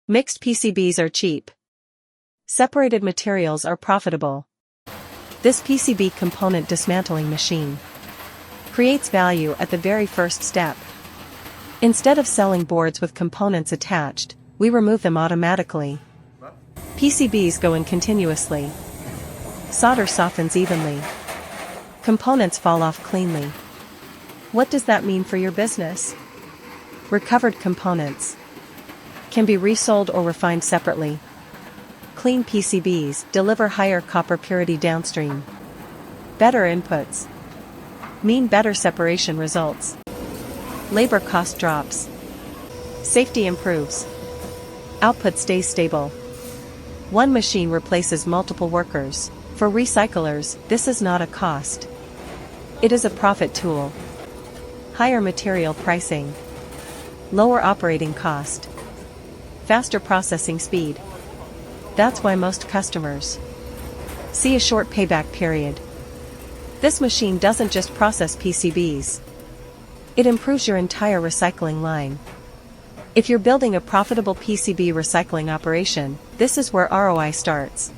Mixed PCBs are cheap. Separated materials are profitable. This PCB component dismantling machine creates value at the very first step. Instead of selling boards with components attached, we remove them automatically. PCBs go in continuously. Solder softens evenly. Components fall off cleanly. What does that mean for your business? Recovered components can be resold or refined separately. Clean PCBs deliver higher copper purity downstream. Better inputs mean better separation results. Labor cost drops. Safety improves. Output stays stable. One machine replaces multiple workers. For recyclers, this is not a cost. It is a profit tool. Higher material pricing. Lower operating cost. Faster processing speed. That's why most customers see a short payback period. This machine doesn't just process PCBs. It improves your entire recycling line. If you're building a profitable PCB recycling operation, this is where ROI starts.